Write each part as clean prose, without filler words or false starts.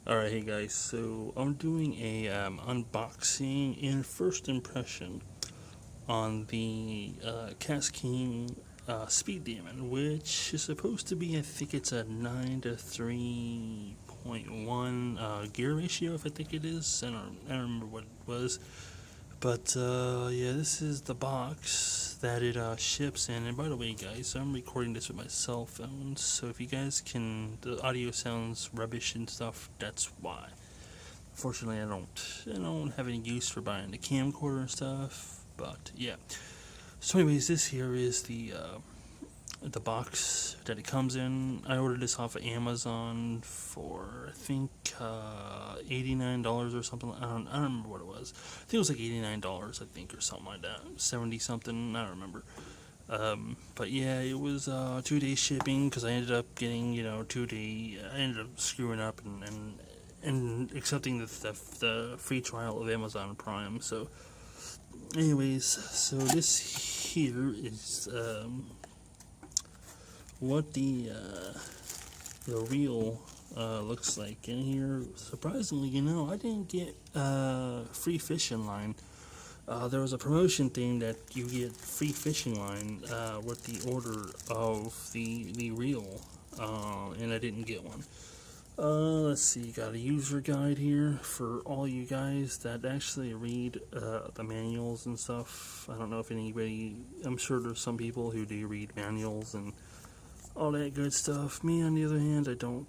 Alright, hey guys, so I'm doing a unboxing and first impression on the Kastking Speed Demon, which is supposed to be, I think it's a 9 to 3.1 gear ratio, if I think it is. I don't remember what it was. But yeah, this is the box that it ships in. And by the way, guys, I'm recording this with my cell phone, so if you guys the audio sounds rubbish and stuff, that's why. Fortunately, I don't have any use for buying the camcorder and stuff. But yeah. So, anyways, this here is the box that it comes in. I ordered this off of Amazon for, I think, $89 or something. I don't remember what it was. I think it was like $89, I think, or something like that. 70 something, I don't remember. But yeah, it was 2-day shipping because I ended up getting, 2-day. I ended up screwing up and accepting the free trial of Amazon Prime. So, anyways, so this here is what the reel looks like in here. Surprisingly, I didn't get free fishing line. There was a promotion thing that you get free fishing line with the order of the reel, and I didn't get one. Let's see, got a user guide here for all you guys that actually read the manuals and stuff. I don't know if anybody, I'm sure there's some people who do read manuals and all that good stuff. Me, on the other hand, I don't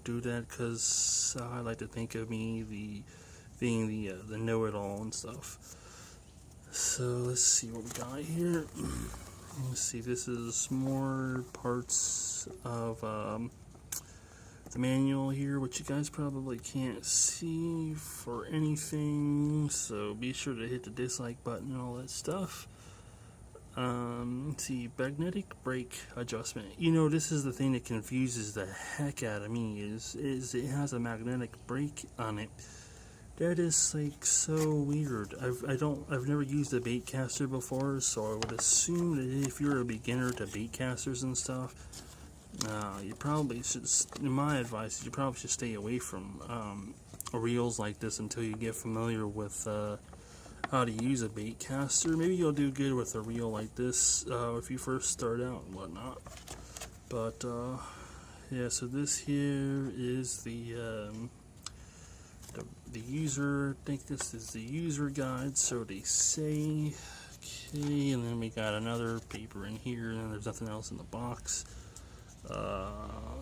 do that because I like to think of me being the know-it-all and stuff. So let's see what we got here. Let's see. This is more parts of the manual here, which you guys probably can't see for anything. So be sure to hit the dislike button and all that stuff. Let's see, magnetic brake adjustment. This is the thing that confuses the heck out of me, is it has a magnetic brake on it. That is like so weird. I've never used a bait caster before, so I would assume that if you're a beginner to bait casters and stuff, you probably should, in my advice, you probably should stay away from reels like this until you get familiar with how to use a bait caster. Maybe you'll do good with a reel like this if you first start out and whatnot. But yeah, so this here is the user. I think this is the user guide, so they say. Okay, and then we got another paper in here, and there's nothing else in the box.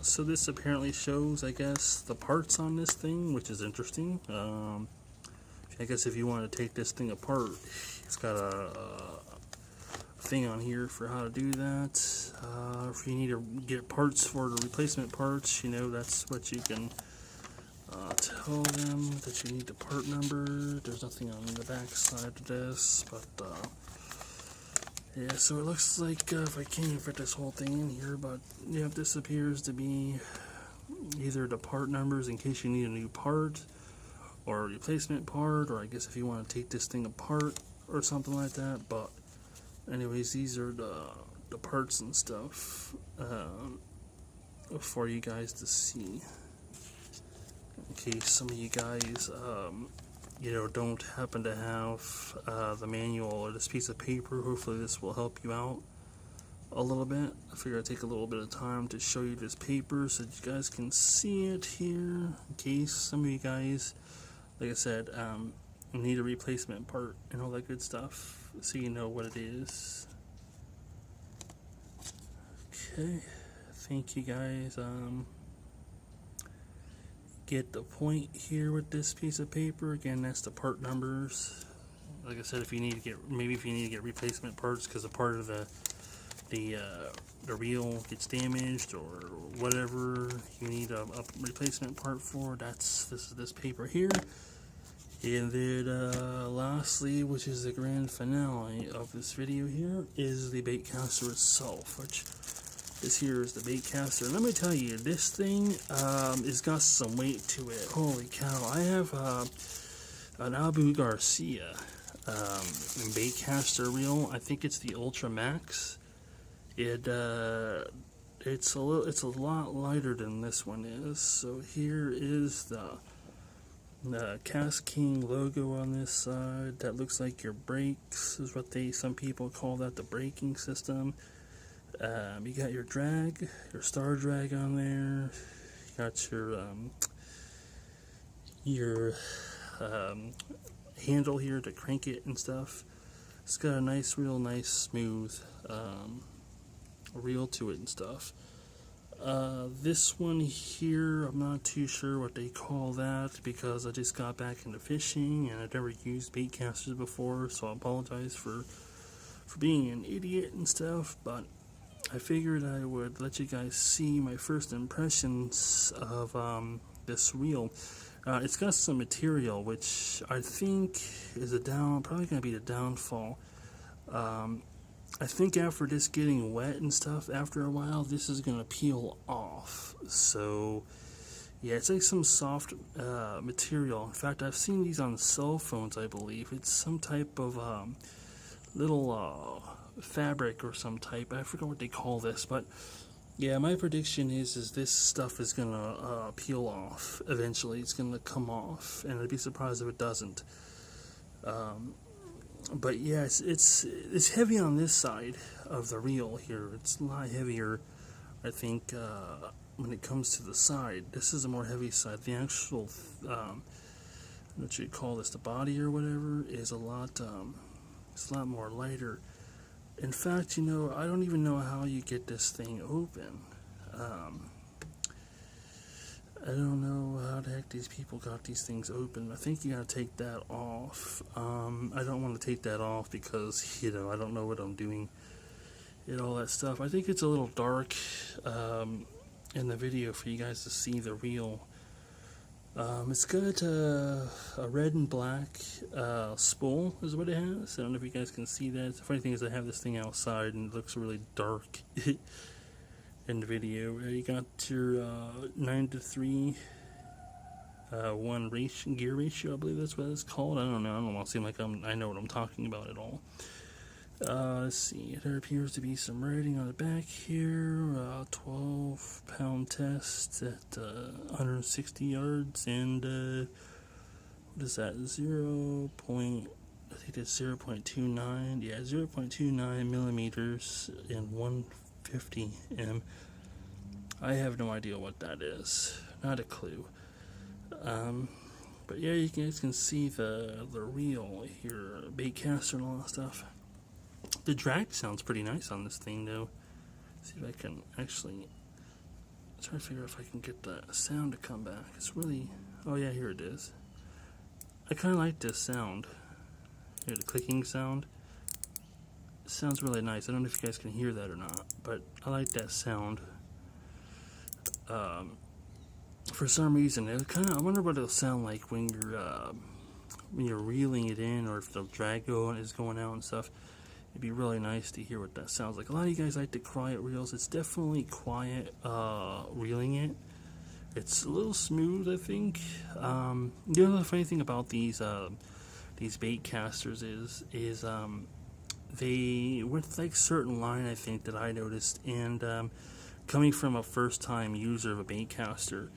So this apparently shows, I guess, the parts on this thing, which is interesting. I guess if you want to take this thing apart, it's got a thing on here for how to do that. If you need to get parts for the replacement parts, that's what you can tell them, that you need the part number. There's nothing on the back side of this, but yeah, so it looks like, if I can't even fit this whole thing in here, but yeah, this appears to be either the part numbers in case you need a new part, or a replacement part, or I guess if you want to take this thing apart or something like that. But anyways, these are the parts and stuff for you guys to see, in case some of you guys don't happen to have the manual or this piece of paper. Hopefully this will help you out a little bit. I figure I'd take a little bit of time to show you this paper so that you guys can see it here, in case some of you guys, like I said, need a replacement part and all that good stuff, so you know what it is. Okay, thank you guys. Get the point here with this piece of paper. Again, that's the part numbers. Like I said, if you need to get replacement parts because a part of the reel gets damaged or whatever you need a replacement part for, this is this paper here. And then lastly, which is the grand finale of this video here, is the bait caster itself, which this here is the bait caster. And let me tell you, this thing has got some weight to it. Holy cow. I have an Abu Garcia bait caster reel. I think it's the Ultra Max. It it's a lot lighter than this one is. So here is the Kastking logo on this side. That looks like your brakes is what some people call that, the braking system. You got your drag, your star drag on there. You got your handle here to crank it and stuff. It's got a nice, real nice, smooth reel to it and stuff. This one here, I'm not too sure what they call that because I just got back into fishing and I've never used bait casters before, so I apologize for being an idiot and stuff, but I figured I would let you guys see my first impressions of this reel. It's got some material which I think is probably going to be the downfall. I think after this getting wet and stuff, after a while, this is going to peel off. So, yeah, it's like some soft material. In fact, I've seen these on cell phones, I believe. It's some type of little fabric or some type. I forgot what they call this, but yeah, my prediction is this stuff is going to peel off eventually. It's going to come off, and I'd be surprised if it doesn't. But yeah, it's heavy on this side of the reel here. It's a lot heavier, I think, when it comes to the side. This is a more heavy side. The actual, what you call this, the body or whatever, is it's a lot more lighter. In fact, I don't even know how you get this thing open. I don't know how the heck these people got these things open. I think you gotta take that off. I don't want to take that off because, I don't know what I'm doing and all that stuff. I think it's a little dark in the video for you guys to see the reel. It's got a red and black spool is what it has. I don't know if you guys can see that. The funny thing is I have this thing outside and it looks really dark in the video. You got your 9:3 1 gear ratio, I believe that's what it's called. I don't want to seem like I know what I'm talking about at all. Let's see, there appears to be some writing on the back here. 12-pound test at 160 yards, and what is that? I think it's 0.29. Yeah, 0.29 millimeters in 150 m. I have no idea what that is. Not a clue. But yeah, you guys can see the reel here, bait caster and all that stuff. The drag sounds pretty nice on this thing, though. See if I can actually try to figure out if I can get the sound to come back. It's really, oh yeah, here it is. I kind of like this sound. Here, the clicking sound. It sounds really nice. I don't know if you guys can hear that or not, but I like that sound. For some reason, I wonder what it'll sound like when you're reeling it in, or if the drag is going out and stuff. It'd be really nice to hear what that sounds like. A lot of you guys like the quiet reels. It's definitely quiet reeling it. It's a little smooth, I think. The funny thing about these bait casters is they with like certain line, I think, that I noticed, and coming from a first-time user of a bait caster,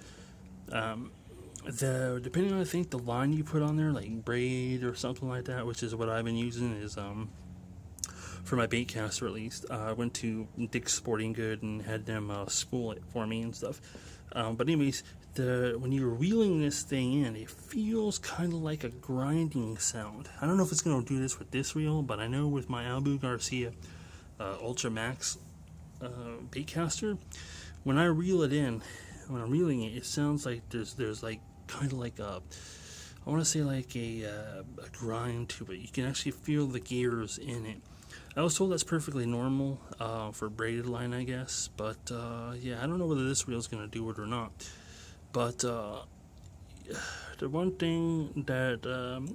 depending on, I think, the line you put on there, like braid or something like that, which is what I've been using, is for my bait caster at least. I went to Dick's Sporting Good and had them spool it for me and stuff. But anyways, when you're reeling this thing in, it feels kind of like a grinding sound. I don't know if it's going to do this with this reel, but I know with my Abu Garcia Ultra Max bait caster, when I reel it in, when I'm reeling it, it sounds like there's like kind of like I want to say like a grind to it. You can actually feel the gears in it. I was told that's perfectly normal for braided line, I guess, but yeah, I don't know whether this reel is going to do it or not. But the one thing that,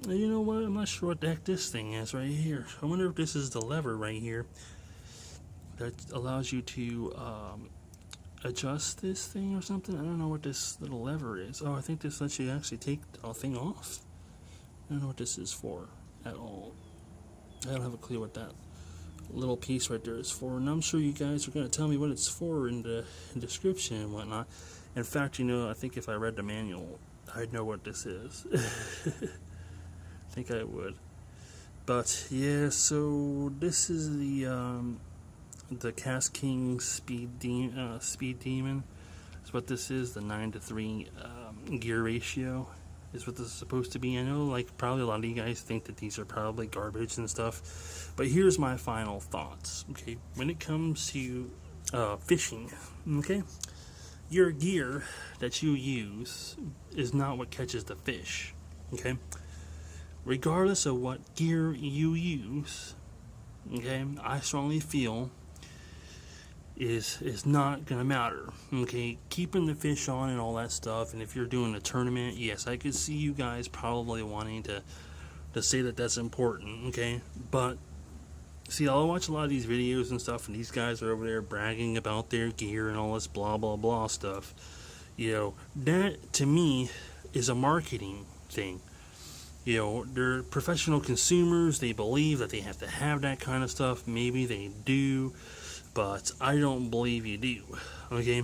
you know what, I'm not sure what the heck this thing is right here. I wonder if this is the lever right here that allows you to adjust this thing or something. I don't know what this little lever is. Oh, I think this lets you actually take the thing off. I don't know what this is for at all. I don't have a clue what that little piece right there is for, and I'm sure you guys are going to tell me what it's for in the description and whatnot. In fact, I think if I read the manual, I'd know what this is. I think I would. But yeah, so this is the Kastking Speed Demon. That's what this is. The 9:3 gear ratio is what this is supposed to be. I know, like, probably a lot of you guys think that these are probably garbage and stuff, but here's my final thoughts. Okay, when it comes to fishing, okay, your gear that you use is not what catches the fish. Okay, regardless of what gear you use, okay, I strongly feel is not gonna matter. Okay, keeping the fish on and all that stuff, and if you're doing a tournament, yes, I could see you guys probably wanting to say that that's important. Okay, but see, I'll watch a lot of these videos and stuff, and these guys are over there bragging about their gear and all this blah blah blah stuff. That to me is a marketing thing. They're professional consumers. They believe that they have to have that kind of stuff. Maybe they do, but I don't believe you do. Okay,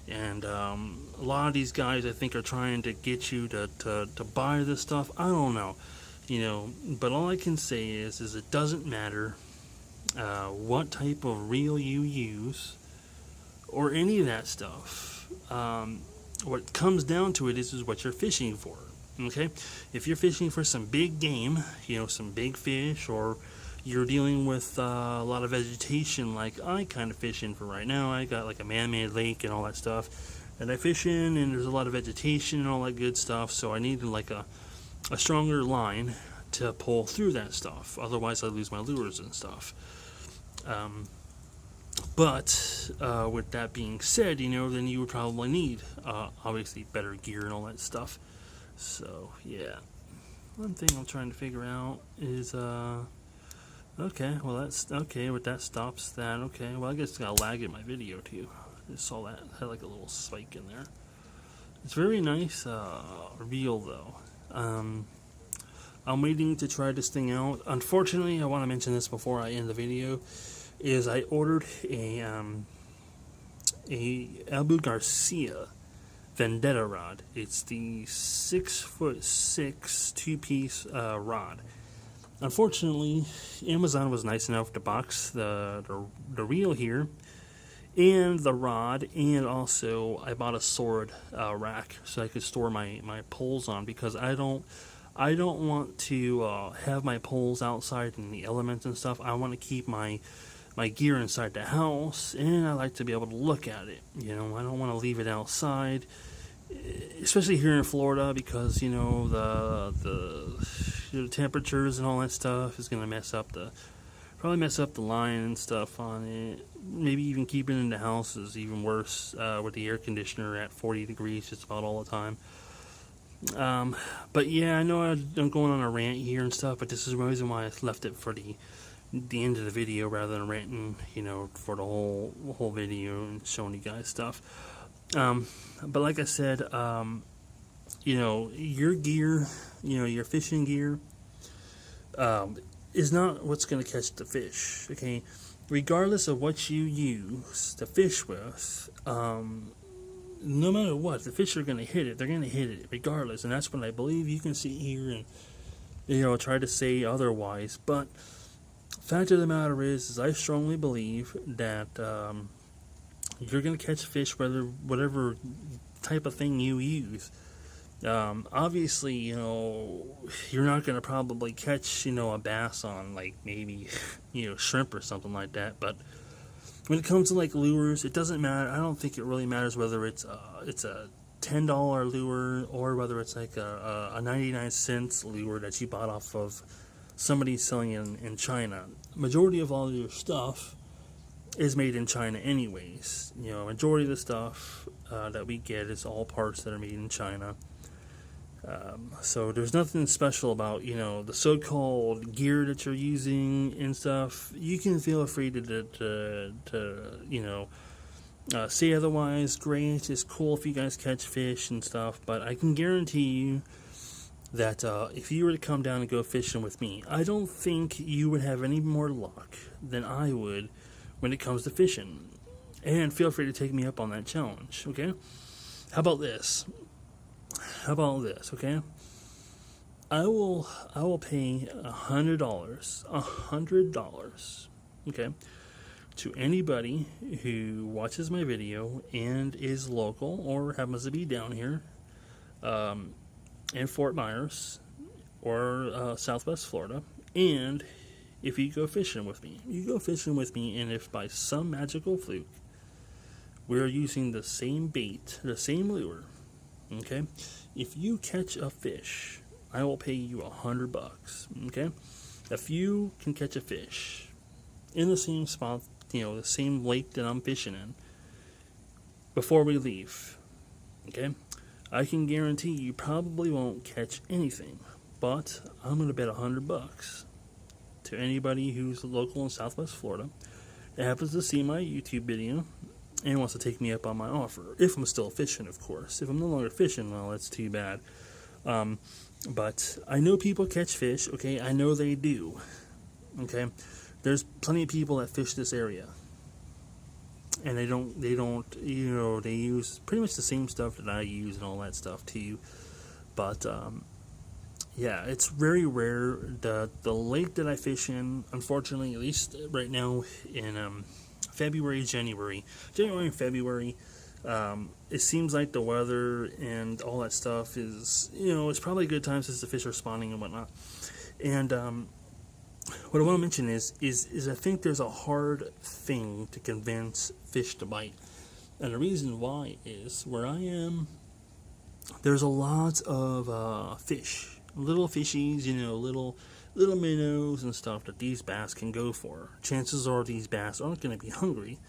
and a lot of these guys, I think, are trying to get you to buy this stuff. I don't know, but all I can say is it doesn't matter what type of reel you use or any of that stuff. What comes down to it is what you're fishing for. Okay, if you're fishing for some big game, some big fish, or you're dealing with a lot of vegetation, like I kind of fish in for right now. I got like a man-made lake and all that stuff, and I fish in, and there's a lot of vegetation and all that good stuff, so I need like a stronger line to pull through that stuff. Otherwise I lose my lures and stuff. But with that being said, then you would probably need obviously better gear and all that stuff. So yeah, one thing I'm trying to figure out is okay, well that's okay, but that stops that. Okay, well I guess it's got a lag in my video too. I just saw that, it had like a little spike in there. It's very nice reel though. I'm waiting to try this thing out. Unfortunately, I want to mention this before I end the video, is I ordered a Abu Garcia Vendetta rod. It's the 6'6" 2-piece rod. Unfortunately, Amazon was nice enough to box the reel here and the rod, and also I bought a sword rack so I could store my poles on, because I don't want to have my poles outside in the elements and stuff. I want to keep my gear inside the house, and I like to be able to look at it. I don't want to leave it outside, especially here in Florida, because the temperatures and all that stuff is going to probably mess up the line and stuff on it. Maybe even keeping it in the house is even worse, with the air conditioner at 40 degrees just about all the time. But yeah, I know I'm going on a rant here and stuff, but this is the reason why I left it for the end of the video rather than ranting, for the whole video and showing you guys stuff. But like I said, your gear, your fishing gear, is not what's going to catch the fish. Okay, regardless of what you use to fish with, no matter what, the fish are going to hit it. They're going to hit it regardless, and that's what I believe. You can sit here and try to say otherwise, but fact of the matter is I strongly believe that you're going to catch fish whatever type of thing you use. Obviously, you're not going to probably catch, a bass on, like, maybe, shrimp or something like that, but when it comes to, like, lures, it doesn't matter. I don't think it really matters whether it's a $10 lure or whether it's like a 99-cent lure that you bought off of somebody selling in China. Majority of all your stuff is made in China anyways. Majority of the stuff that we get is all parts that are made in China. So there's nothing special about, the so-called gear that you're using and stuff. You can feel free to say otherwise. Great, it's cool if you guys catch fish and stuff, but I can guarantee you, that if you were to come down and go fishing with me, I don't think you would have any more luck than I would when it comes to fishing. And feel free to take me up on that challenge, okay? How about this? Okay? I will pay $100, okay, to anybody who watches my video and is local or happens to be down here in Fort Myers or Southwest Florida, and if you go fishing with me, and if by some magical fluke we're using the same bait, the same lure, okay, if you catch a fish, I will pay you $100, okay? If you can catch a fish in the same spot, the same lake that I'm fishing in, before we leave, okay, I can guarantee you probably won't catch anything, but I'm going to bet $100 to anybody who's local in Southwest Florida that happens to see my YouTube video and wants to take me up on my offer. If I'm still fishing, of course. If I'm no longer fishing, well, that's too bad. But I know people catch fish, okay? I know they do, okay? There's plenty of people that fish this area. And they use pretty much the same stuff that I use and all that stuff too. But, yeah, it's very rare. The lake that I fish in, unfortunately, at least right now in February and February, it seems like the weather and all that stuff is, it's probably a good time since the fish are spawning and whatnot. And what I want to mention is I think there's a hard thing to convince fish to bite. And the reason why is where I am, there's a lot of fish, little fishies, little minnows and stuff that these bass can go for. Chances are these bass aren't going to be hungry,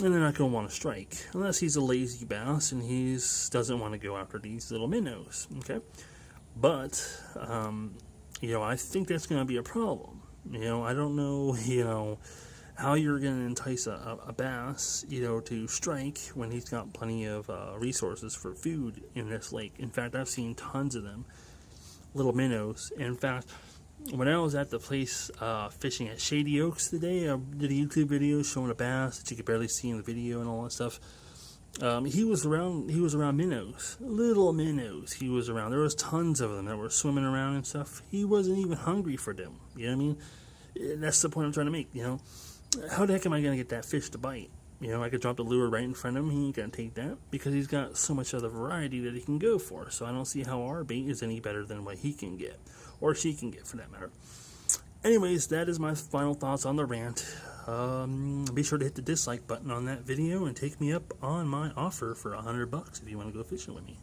and they're not going to want to strike unless he's a lazy bass and he doesn't want to go after these little minnows. Okay, but I think that's going to be a problem. I don't know, how you're going to entice a bass, to strike when he's got plenty of resources for food in this lake. In fact, I've seen tons of them, little minnows. In fact, when I was at the place fishing at Shady Oaks today, I did a YouTube video showing a bass that you could barely see in the video and all that stuff. He was around minnows, little minnows. He was around. There was tons of them that were swimming around and stuff. He wasn't even hungry for them. You know what I mean? That's the point I'm trying to make. How the heck am I going to get that fish to bite? I could drop the lure right in front of him. He ain't going to take that because he's got so much other variety that he can go for. So I don't see how our bait is any better than what he can get, or she can get for that matter. Anyways, that is my final thoughts on the rant. Be sure to hit the dislike button on that video and take me up on my offer for $100 if you want to go fishing with me.